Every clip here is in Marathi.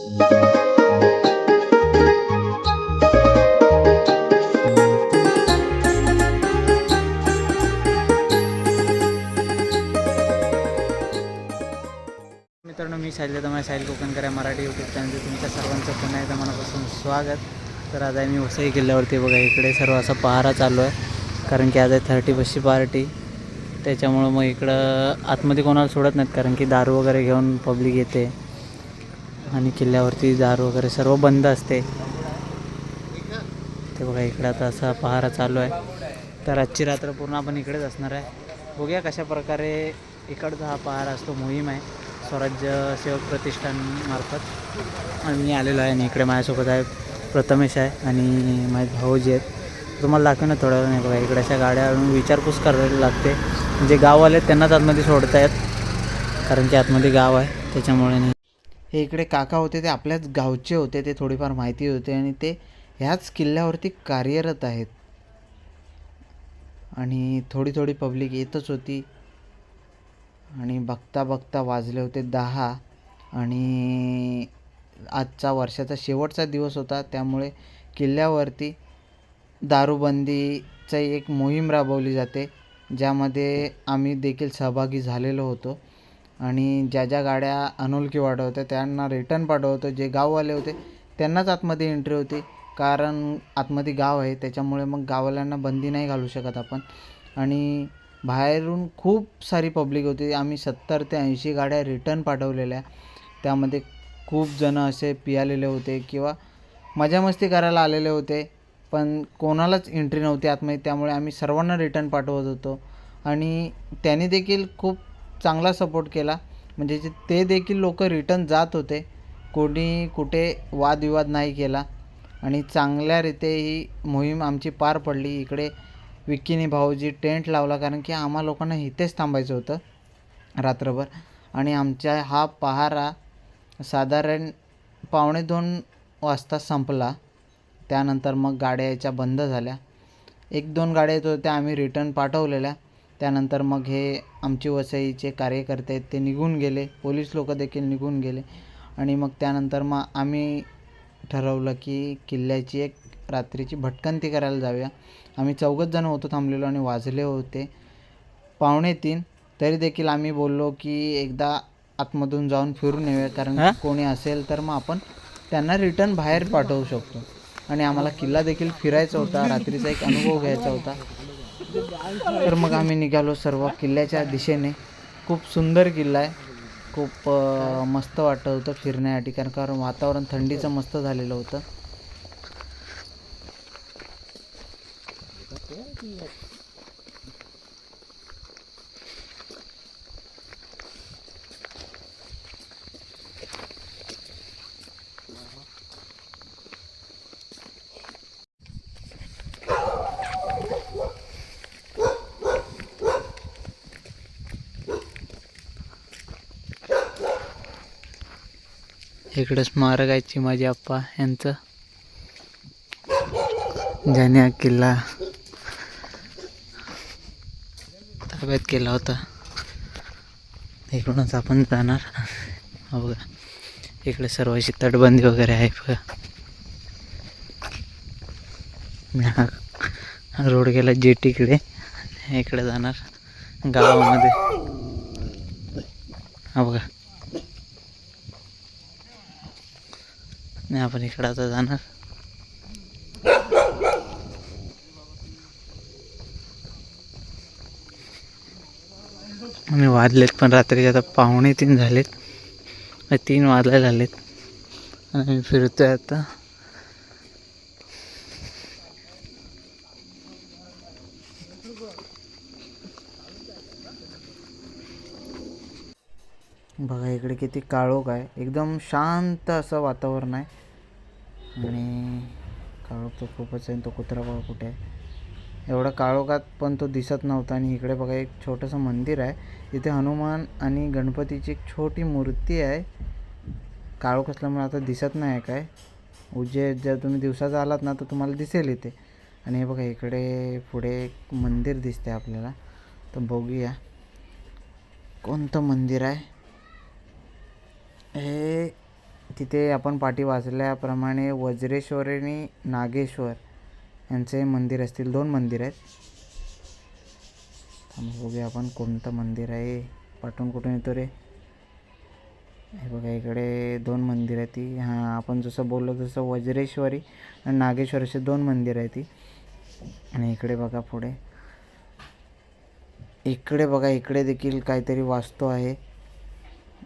मित्रांनो, मी साहिल तुम्हाला साहिल कोकणकर या मराठी यूट्यूब चॅनलचे तुमच्या सर्वांचं पुन्हा एकदा मनापासून स्वागत. तर आज आहे मी वसई किल्ल्यावरती. बघा इकडे सर्व असा पहारा चालू आहे, कारण की आज आहे 30 पार्टी. त्याच्यामुळं मग इकडं आतमध्ये कोणाला सोडत नाहीत, कारण की दारू वगैरे घेऊन पब्लिक येते आणि किल्ल्यावरती दारू वगैरे सर्व बंद असते. ते बघा इकडं आता असा पहारा चालू आहे. तर आजची रात्र पूर्ण आपण इकडेच असणार आहे. बघूया कशा प्रकारे इकडचा हा पहारा असतो. मोहीम आहे स्वराज्य सेवक प्रतिष्ठानमार्फत आणि मी आलेलो आहे. आणि इकडे माझ्यासोबत आहे प्रथमेश आहे आणि माझे भाऊजी आहेत. तुम्हाला दाखवून थोड्या वेळ. नाही बघा इकडे अशा गाड्या आणून विचारपूस करायला लागते. म्हणजे गाववाले त्यांनाच आतमध्ये सोडत आहेत, कारण की आतमध्ये गाव आहे त्याच्यामुळे. नाही, हे इकडे काका होते ते आपल्याच गावचे होते, ते थोडीफार माहिती होते आणि ते ह्याच किल्ल्यावरती कार्यरत आहेत. आणि थोडी पब्लिक येतच होती आणि बघता बघता वाजले होते 10. आणि आजचा वर्षाचा शेवटचा दिवस होता, त्यामुळे किल्ल्यावरती दारूबंदीची एक मोहीम राबवली जाते, ज्यामध्ये आम्ही देखील सहभागी झालेलो होतो. आणि ज्या ज्या गाड्या अनोळखी वाटत होत्या त्यांना रिटर्न पाठवतो. जे गाववाले होते त्यांनाच आतमध्ये एंट्री होती, कारण आतमध्ये गाव आहे त्याच्यामुळे मग गाववाल्यांना बंदी नाही घालू शकत आपण. आणि बाहेरून खूप सारी पब्लिक होती. आम्ही 70 ते 80 गाड्या रिटर्न पाठवलेल्या. त्यामध्ये खूप जणं असे पियालेले होते किंवा मजामस्ती करायला आलेले होते, पण कोणालाच एंट्री नव्हती आतमध्ये, त्यामुळे आम्ही सर्वांना रिटर्न पाठवत होतो. आणि त्याने देखील खूप चांगला सपोर्ट केला, म्हणजे ते देखील लोक रिटर्न जात होते. कोणी कुठे वादविवाद नाही केला आणि चांगल्यारीते ही मोहीम आमची पार पडली. इकडे विक्कीने भाऊजी टेंट लावला, कारण की आम्हा लोकांना इथेच थांबायचं होतं रात्रभर. आणि आमचा हा पहारा साधारण 1:45 वाजता संपला. त्यानंतर मग गाड्या यायच्या बंद झाल्या. 1-2 गाड्या येत होत्या, आम्ही रिटर्न पाठवलेल्या. त्यानंतर मग हे आमचे वसईचे कार्यकर्ते आहेत ते निघून गेले, पोलीस लोक देखील निघून गेले. आणि मग त्यानंतर मग आम्ही ठरवलं की किल्ल्याची एक रात्रीची भटकंती करायला जाऊया. आम्ही 4 जण होतो थांबलेलो आणि वाजले होते 2:45. तरी देखील आम्ही बोललो की एकदा आतमधून जाऊन फिरून येऊया, कारण कोणी असेल तर मग आपण त्यांना रिटर्न बाहेर पाठवू शकतो. आणि आम्हाला किल्ला देखील फिरायचा होता, रात्रीचा एक अनुभव घ्यायचा होता. तर मग आम्ही निघालो सर्व किल्ल्याच्या दिशेने. खूप सुंदर किल्ला आहे, खूप मस्त वाटत होतं फिरण्यासाठी, कारण वातावरण थंडीचं मस्त झालेलं होतं. इकडे स्मारक आहे चिमाजी आप्पा यांचं, ज्याने हा किल्ला ताब्यात केला होता. इकडूनच आपण जाणार. बघा इकडे सर्व अशी तटबंदी वगैरे आहे. बघा हा रोड गेला जेटीकडे, इकडे जाणार गावामध्ये. हा बघा, नाही आपण इकडं आता जाणार. आणि वाजलेत पण रात्रीचे आता 2:45 झालेत, 3 वाजले झालेत. आणि फिरतोय आता. बघा इकडे किती काळोख आहे, एकदम शांत असं वातावरण आहे. आणि काळोख तर खूपच आहे. तो कुत्रा बघा कुठे आहे, एवढा काळोखात पण तो दिसत नव्हता. आणि इकडे बघा एक छोटंसं मंदिर आहे, इथे हनुमान आणि गणपतीची एक छोटी मूर्ती आहे. काळोख असल्यामुळे आता दिसत नाही काय. जर तुम्ही दिवसाचा आलात ना तर तुम्हाला दिसेल इथे. आणि हे बघा इकडे पुढे एक मंदिर दिसते आपल्याला, तर बघूया कोणतं मंदिर आहे. हे तिथे आपण पाठी वाचल्याप्रमाणे वज्रेश्वर आणि नागेश्वर यांचे मंदिर असतील. 2 मंदिर आहेत. बघूया आपण कोणतं मंदिर आहे. पाठवून कुठून येतो रे. हे बघा इकडे 2 मंदिर आहेत ती. हां, आपण जसं बोललो तसं वज्रेश्वरी आणि नागेश्वर असे 2 मंदिर आहे ती. आणि इकडे बघा पुढे, इकडे बघा, इकडे देखील काहीतरी वास्तू आहे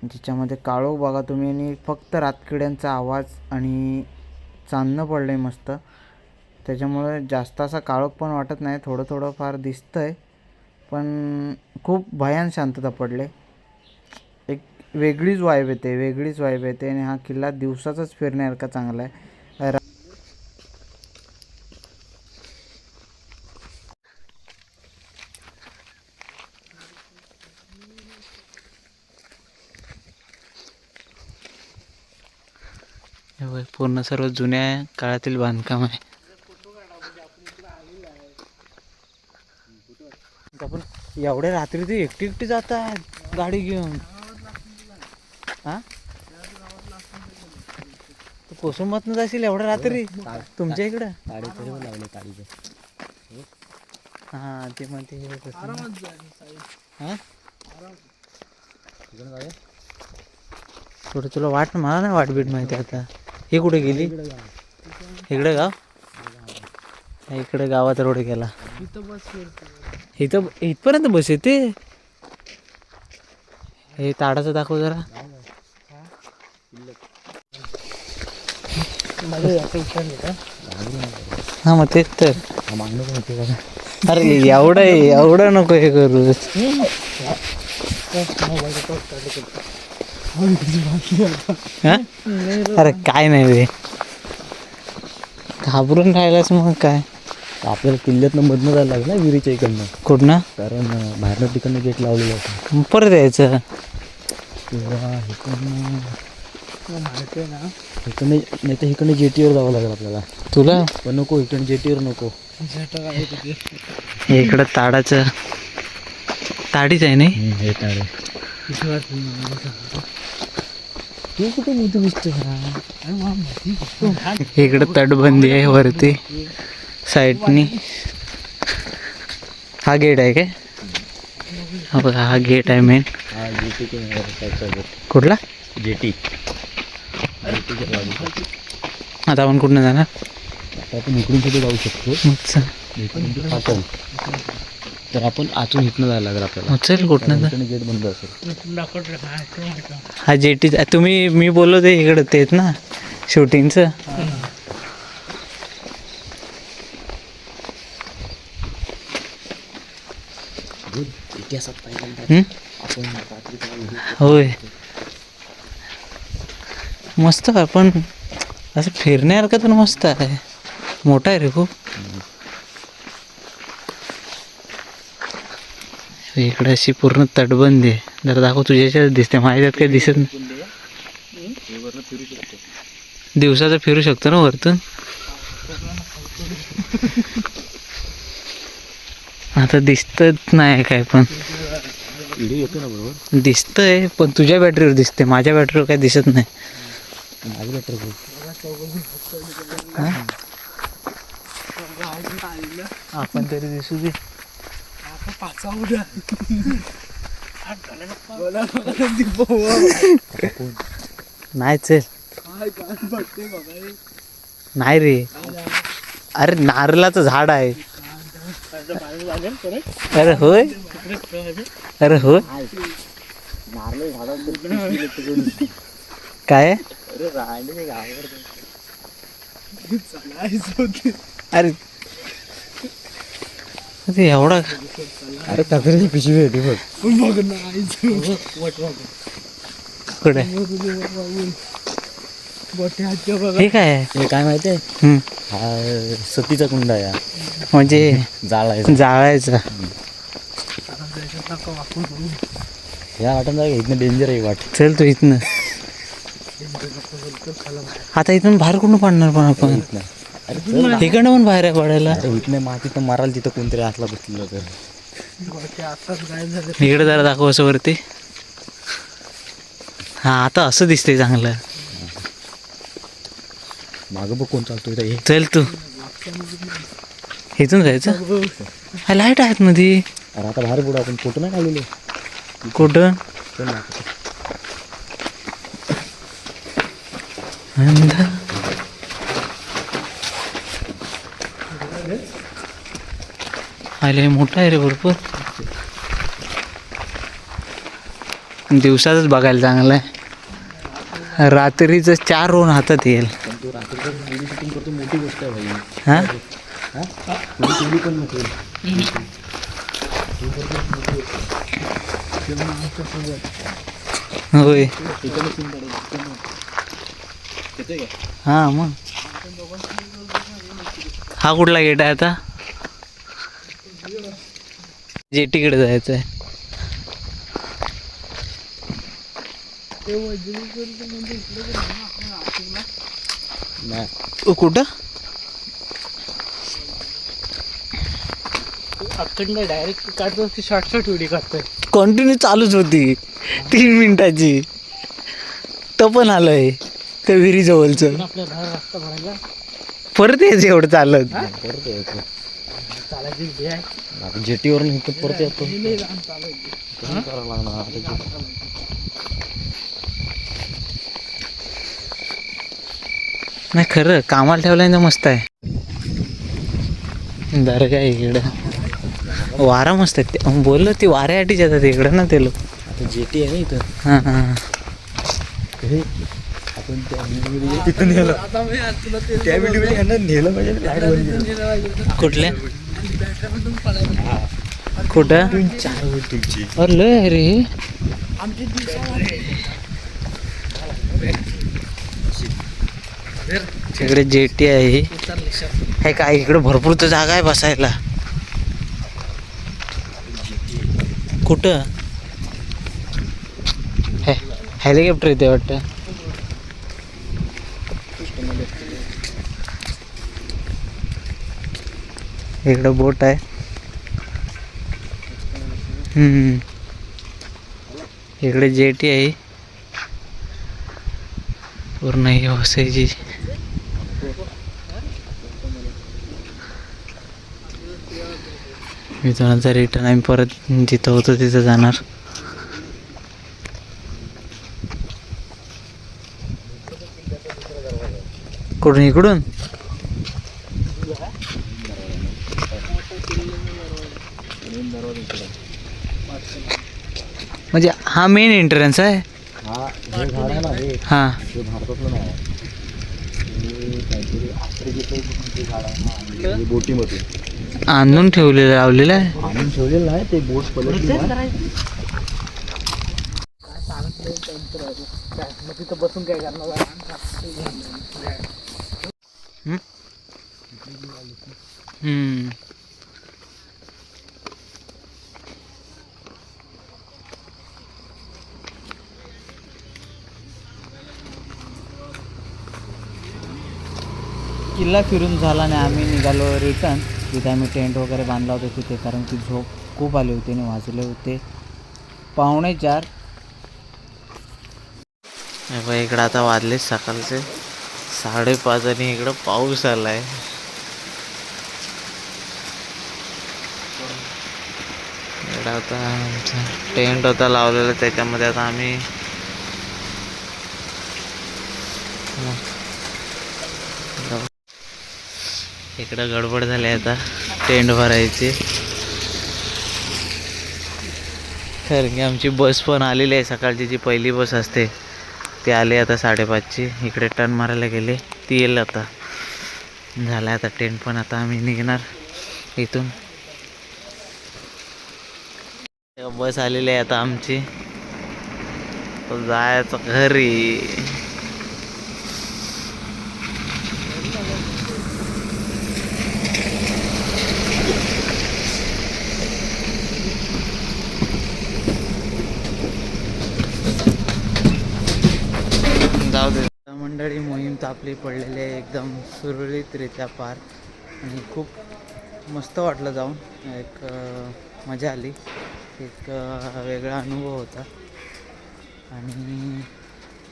ज्याच्यामध्ये काळोख बघा तुम्ही, आणि फक्त रातकिड्यांचा आवाज आणि चांदणं पडलं आहे मस्त. त्याच्यामुळे जास्त असा काळोख पण वाटत नाही. थोडं थोडं फार दिसतं आहे, पण खूप भयान शांतता पडले. एक वेगळीच वाईब येते आणि हा किल्ला दिवसाचाच फिरण्यासारखा चांगला आहे. पूर्ण सर्व जुन्या काळातील बांधकाम आहे. आपण एवढ्या रात्री ते एकटी जातात गाडी घेऊन. हां, तू कोसंबातनं जाशील एवढ्या रात्री तुमच्या इकडं? हां, ते म्हणते हां, थोडं तुला वाट, मला नाही वाटबीट माहिती. आता हे कुठे गेली? इकडे गाव, इकडे गावात रोड गेला. इथं इथपर्यंत बस येते. हे ताडाचं दाखव जरा. हा मग तेच तर. अरे एवढं नको हे करू. अरे काय नाही रे, घाबरून राहिलास मग काय. आपल्याला किल्ल्यातनं मधनं जायला लागलं ना विहिरीच्या इकडनं. कुठनं? कारण बाहेरनं तिकडनं गेट लावलेलं होतं. मग परत यायचं तेव्हा इकडनं इकडनं नाही तर इकडनं जेटीवर जावं लागेल आपल्याला. तुला पण नको, इकडनं जेटीवर नको. इकडं ताडाचं, ताडीच आहे नाही. हे ताडे तू कुठे मोठी दिसतो. इकडं तटबंदी आहे वरती साईडनी. हा गेट आहे काय? हा बघा, हा गेट आहे मेन. हा जेटी. कुठला जेटी? आता आपण कुठनं जाणार? आपण इकडून कुठे जाऊ शकतो. आपण तर आपण आतून इथनं जायला लागेल आपल्याला. चल कुठनं गेट बंद असेल. हा जेटी. तुम्ही मी बोललो ते इकडं तेच ना शूटिंगचं. इतिहासात पाहिजे होय, मस्त आहे. पण असं फिरण्यासारखं तर मस्त आहे. मोठा आहे रे खूप. इकडे अशी पूर्ण तटबंदी आहे. जरा दाखव, तुझ्याच्याच दिसते, माझ्यात काही दिसत नाही. दिवसाचं फिरू शकतो ना वरतून. आता दिसत नाही काय, पण येतो ना बरोबर. दिसतंय पण तुझ्या बॅटरीवर दिसते, माझ्या बॅटरीवर काही दिसत नाही. माझी बॅटरी आपण तरी दिसू दे. नाही चल, नाही रे. अरे नारळाचं झाड आहे. अरे होय, अरे होय. काय अरे ते एवढा. अरे कचऱ्याची पिशवी होती बघ. कुठे हे काय आहे? हे काय माहिती आहे? हा सतीचा कुंड आहे. म्हणजे जाळायचा. जाळायचा. ह्या वाटून जाय, इथनं डेंजर आहे वाट. चल तू इथनं. आता इथून बाहेर कुठून पडणार पण आपण? इकडनं पण बाहेर आहे पडायला. इथनं मातीत मारायला तिथं कोणतरी असला बसलेलं तर. इकडे जरा दाखव असं वरती. हा आता असं दिसतंय चांगलं. मागं बघ कोण चालतोय इथं. चल तू इथून जायचं. हा लाईट आहेत मध्ये. अरे आता बाहेर पुढं आपण फोटो नाही काढलेले. कुठं चल ना. अंधा आले मोठा आहे रे भरपूर. दिवसातच बघायला चांगलं आहे. रात्रीच 4 रोन हातात येईल. पण तो रात्रीचा व्हिडिओ शूटिंग करतो मोठी गोष्ट आहे भाई. हा हा तुझी पण नसेल. होय. हा मग हा कुठला गेट आहे आता. जेटीकडे जायचं आहे. कुठं अखंड डायरेक्ट काढतो की शॉर्ट व्हिडिओ काढतोय. कंटिन्यू चालूच होती 3 मिनिटाची. तो पण आलोय त्या विहिरीजवळचं. आपल्या बाहेर रस्ता भरायला परत यायचं एवढं चालत. परत यायचं. चालायची भीती आहे. आपण जेटीवरून इथं परत येतो. लई लहान चालायची. करावं लागणार आता. नाही खरं कामाला ठेवलं मस्त आहे. दर्गा आहे इकडं. वारा मस्त आहे. ते बोललो ती वाऱ्यासाठीच येतात इकडं ना ते लोक. आता जेटी आहे ना इथं. हां हां हे आपण त्या व्हिडिओ तिथं नेलं. त्या व्हिडिओ यांना नेलं पाहिजे. लाईट बंद कुठल्या कुठं 4 होईल तुमची. अरे लय आहे रे. तिकडे जेटी आहे. हे काय इकडे भरपूर तर जागा आहे बसायला. कुठं हेलिकॉप्टर येते वाटतं. इकडं बोट आहे. इकडे जेटी आहे पूर्ण ही वसईची. इथून आता रिटर्न आम्ही परत जिथं होतो तिथं जाणार. कुठून इकडून म्हणजे हा मेन एंट्रन्स आहे. हा हे झाड आहे ना हे. हां हे भारतातलं नाही. हे काहीतरी आफ्रिकेचं झाड आहे. हे बोटीमध्ये आणून ठेवलेलं लावलेलं आहे. आणून ठेवलेलं नाही ते. बोट पलटली ना. मग तिथं बसून काय करणार. किल्ला फिरून झाला नाही. आम्ही निघालो रिटर्न. तिथे आम्ही टेंट वगैरे बांधला होता तिथे, कारण की झोप खूप आली होती आणि वाजले होते 3:45. इकडं आता वाजले सकाळचे 5:30 आणि इकडं पाऊस आला आहे. इकडं आता आमचा टेंट होता लावलेला त्याच्यामध्ये आता आम्ही इकडं गडबड झाली आता टेंट भरायची. कारण की आमची बस पण आलेली आहे. सकाळची जी पहिली बस असते ती आली आता 5:30ची. इकडे टर्न मारायला गेले ती येईल आता. झालं आता टेंट पण. आता आम्ही निघणार इथून. बस आलेली आहे आता आमची. जायचं घरी. जाऊ दे. मंडळी मोहीम तापली पडलेली आहे एकदम सुरळीतरित्या पार. आणि खूप मस्त वाटलं जाऊन. एक मजा आली. एक वेगळा अनुभव होता. आणि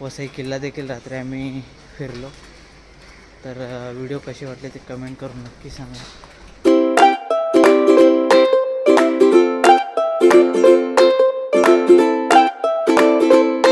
वसई किल्ला देखील रात्री आम्ही फिरलो. तर व्हिडिओ कसे वाटले ते कमेंट करून नक्की सांगा.